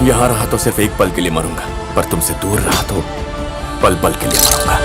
यहाँ रहा तो सिर्फ एक पल के लिए मरूंगा, पर तुमसे दूर रहा तो पल पल के लिए मरूंगा।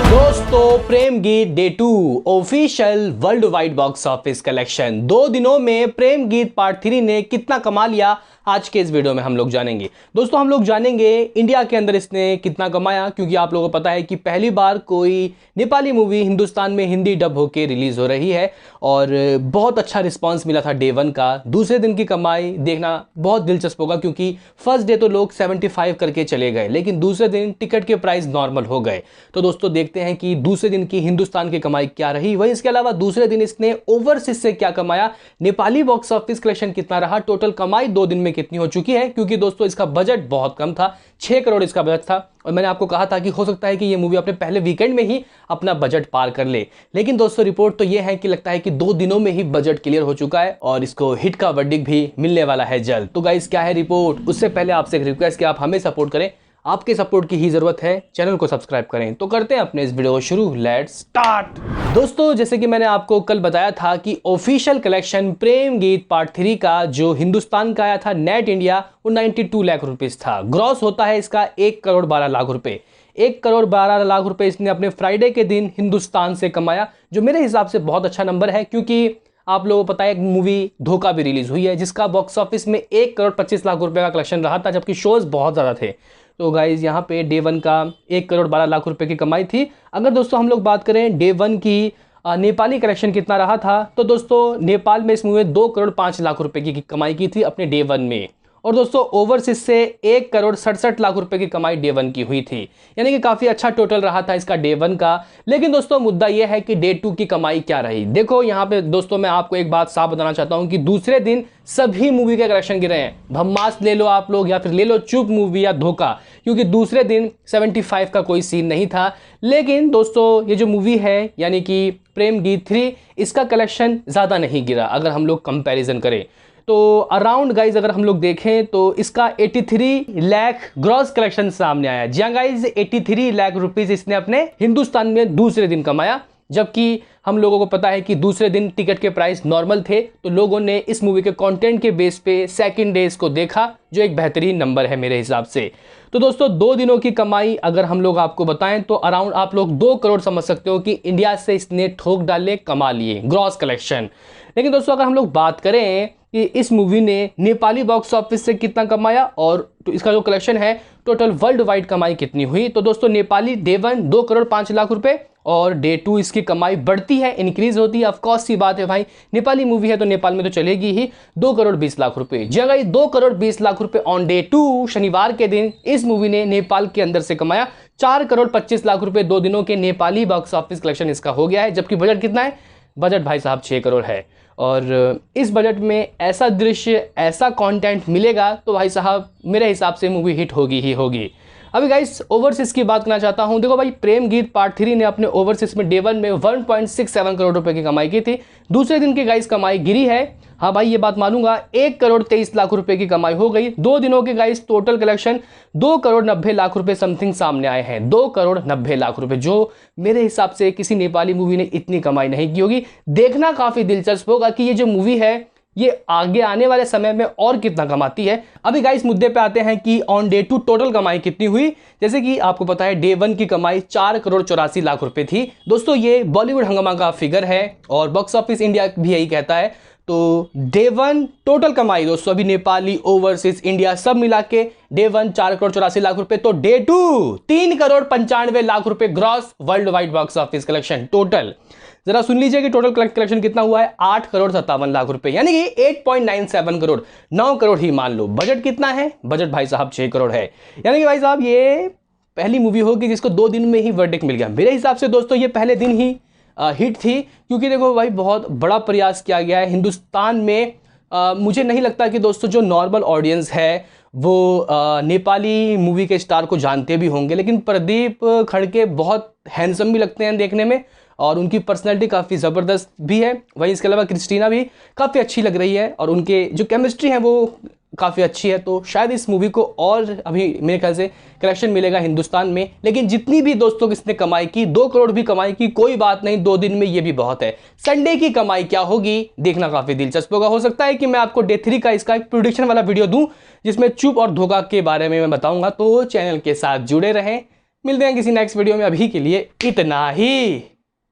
दोस्तों, प्रेम गीत day 2 official world wide box office collection. 2 दिनों में प्रेम गीत पार्ट 3 ने कितना कमा लिया, आज के इस वीडियो में हम लोग जानेंगे। दोस्तों, हम लोग जानेंगे इंडिया के अंदर इसने कितना कमाया, क्योंकि आप लोगों को पता है कि पहली बार कोई नेपाली मूवी हिंदुस्तान में हिंदी डब होके रिलीज हो रही है और बहुत अच्छा रिस्पांस मिला था डे 1 का। दूसरे दिन की कमाई देखना बहुत दिलचस्प होगा, क्योंकि फर्स्ट डे तो लोग 75 करके चले गए, लेकिन दूसरे दिन टिकट के प्राइस नॉर्मल हो गए। तो दोस्तों, देखते हैं कि दूसरे दिन की हिंदुस्तान की कमाई क्या रही। वहीं इसके अलावा दूसरे दिन इसने ओवरसीज से क्या कमाया, नेपाली बॉक्स ऑफिस कलेक्शन कितना रहा, टोटल कमाई 2 दिन में कितनी हो चुकी है, क्योंकि दोस्तों इसका बजट बहुत कम था, 6 करोड़ इसका बजट था। और मैंने आपको कहा था कि हो सकता है कि ये मूवी अपने पहले वीकेंड में ही अपना बजट पार कर ले, लेकिन दोस्तों रिपोर्ट तो ये है कि लगता है कि 2 दिनों में ही बजट क्लियर हो चुका है और इसको हिट का वर्डिक्ट भी मिलने वाला है जल्द। तो गाइस, क्या है रिपोर्ट, उससे पहले आपसे एक रिक्वेस्ट कि आप हमें सपोर्ट करें, आपके सपोर्ट की ही जरूरत है। चैनल को सब्सक्राइब करें। तो करते हैं अपने इस वीडियो को शुरू, लेट्स स्टार्ट। दोस्तों, जैसे कि मैंने आपको कल बताया था कि ऑफिशियल कलेक्शन प्रेम गीत पार्ट 3 का जो हिंदुस्तान का आया था नेट इंडिया, वो 92 लाख रुपीस था। ग्रॉस होता है इसका 1 करोड़ 12 लाख रुपए। 1 करोड़ 12 लाख रुपए इसने अपने फ्राइडे के दिन हिंदुस्तान से कमाया, जो मेरे हिसाब से बहुत अच्छा नंबर है, क्योंकि आप लोगों को पता है एक मूवी धोखा भी रिलीज हुई है जिसका बॉक्स ऑफिस में 1 करोड़ 25 लाख रुपए का कलेक्शन रहा था, जबकि शोज बहुत ज़्यादा थे। तो गाइज, यहाँ पे डे 1 का 1 करोड़ 12 लाख रुपए की कमाई थी। अगर दोस्तों हम लोग बात करें डे 1 की नेपाली कलेक्शन कितना रहा था, तो दोस्तों नेपाल में इस मूवी में 2 करोड़ 5 लाख रुपए की कमाई की थी अपने डे 1 में। और दोस्तों ओवरसीज से 1 करोड़ 67 लाख रुपए की कमाई डे 1 की हुई थी, यानी कि काफ़ी अच्छा टोटल रहा था इसका डे 1 का। लेकिन दोस्तों मुद्दा यह है कि डे 2 की कमाई क्या रही। देखो यहाँ पे दोस्तों, मैं आपको एक बात साफ बताना चाहता हूँ कि दूसरे दिन सभी मूवी के कलेक्शन गिरे हैं। ब्रह्मास्त्र ले लो आप लोग, या फिर ले लो चुप मूवी या धोखा, क्योंकि दूसरे दिन 75 का कोई सीन नहीं था। लेकिन दोस्तों ये जो मूवी है यानी कि प्रेम गीत 3, इसका कलेक्शन ज़्यादा नहीं गिरा अगर हम लोग कंपैरिजन करें तो। अराउंड गाइज अगर हम लोग देखें तो इसका 83 लाख ग्रॉस कलेक्शन सामने आया। जी हाँ गाइज, 83 लाख रुपीस इसने अपने हिंदुस्तान में दूसरे दिन कमाया, जबकि हम लोगों को पता है कि दूसरे दिन टिकट के प्राइस नॉर्मल थे। तो लोगों ने इस मूवी के कंटेंट के बेस पे सेकंड डे इसको देखा, जो एक बेहतरीन नंबर है मेरे हिसाब से। तो दोस्तों 2 दिनों की कमाई अगर हम लोग आपको बताएं तो अराउंड आप लोग 2 करोड़ समझ सकते हो कि इंडिया से इसने ठोक डाले, कमा लिए ग्रॉस कलेक्शन। लेकिन दोस्तों अगर हम लोग बात करें कि इस मूवी ने नेपाली बॉक्स ऑफिस से कितना कमाया और तो इसका जो कलेक्शन है टोटल वर्ल्ड वाइड कमाई कितनी हुई, तो दोस्तों नेपाली डे 1 2 करोड़ 5 लाख रुपए और डे 2 इसकी कमाई बढ़ती है, इंक्रीज होती है। ऑफकोर्स सी बात है भाई, नेपाली मूवी है तो नेपाल में तो चलेगी ही। 2 करोड़ 20 लाख रुपए, जगह 2 करोड़ 20 लाख रुपए ऑन डे 2 शनिवार के दिन इस मूवी ने नेपाल के अंदर से कमाया। 4 करोड़ 25 लाख रुपए 2 दिनों के नेपाली बॉक्स ऑफिस कलेक्शन इसका हो गया है, जबकि बजट कितना है, बजट भाई साहब 6 करोड़ है। और इस बजट में ऐसा दृश्य, ऐसा कंटेंट मिलेगा तो भाई साहब मेरे हिसाब से मूवी हिट होगी ही होगी। अभी गाइस ओवरसीज की बात करना चाहता हूं। देखो भाई, प्रेम गीत पार्ट 3 ने अपने ओवरसीज में डे 1 में 1.67 करोड़ रुपए की कमाई की थी। दूसरे दिन की गाइस कमाई गिरी है, हाँ भाई ये बात मानूंगा, 1 करोड़ 23 लाख रुपए की कमाई हो गई। 2 दिनों के guys total collection 2 crore 90 lakh रुपए समथिंग सामने आए हैं। 2 करोड़ 90 लाख रुपए, जो मेरे हिसाब से किसी नेपाली मूवी ने इतनी कमाई नहीं की होगी। देखना काफी दिलचस्प होगा कि ये जो मूवी है ये आगे आने वाले समय में और कितना कमाती है। अभी गाइस मुद्दे पे आते हैं कि ऑन डे 2 टोटल कमाई कितनी हुई। जैसे कि आपको पता है डे 1 की कमाई 4 करोड़ 84 लाख रुपए थी। दोस्तों ये बॉलीवुड हंगामा का फिगर है और बॉक्स ऑफिस इंडिया भी यही कहता है। तो डे 1 टोटल कमाई दोस्तों अभी नेपाली, ओवरसीज, इंडिया सब मिला के डे 1 4 करोड़ 84 लाख रुपए, तो डे 2 3 करोड़ 95 लाख रुपए gross world wide box office collection total. जरा सुन लीजिए कि टोटल कलेक्शन कितना हुआ है, 8 करोड़ 57 लाख रुपए, यानी कि 8.97 करोड़, 9 करोड़ ही मान लो। बजट कितना है, बजट भाई साहब 6 करोड़ है, यानी कि भाई साहब ये पहली मूवी होगी जिसको 2 दिन में ही वर्डिक्ट मिल गया। मेरे हिसाब से दोस्तों ये पहले दिन ही हिट थी, क्योंकि देखो भाई बहुत बड़ा प्रयास किया गया है हिंदुस्तान में। मुझे नहीं लगता कि दोस्तों जो नॉर्मल ऑडियंस है वो नेपाली मूवी के स्टार को जानते भी होंगे, लेकिन प्रदीप खड़के बहुत हैंडसम भी लगते हैं देखने में और उनकी पर्सनैलिटी काफ़ी ज़बरदस्त भी है। वहीं इसके अलावा क्रिस्टीना भी काफ़ी अच्छी लग रही है और उनके जो केमिस्ट्री है वो काफ़ी अच्छी है, तो शायद इस मूवी को और अभी मेरे ख्याल से कलेक्शन मिलेगा हिंदुस्तान में। लेकिन जितनी भी दोस्तों किसने कमाई की, 2 करोड़ भी कमाई की, कोई बात नहीं, 2 दिन में ये भी बहुत है। संडे की कमाई क्या होगी देखना काफ़ी दिलचस्प होगा। हो सकता है कि मैं आपको डे 3 का इसका एक प्रोडिक्शन वाला वीडियो दूं जिसमें चुप और धोखा के बारे में मैं बताऊंगा, तो चैनल के साथ जुड़े रहें। मिलते हैं किसी नेक्स्ट वीडियो में, अभी के लिए इतना ही।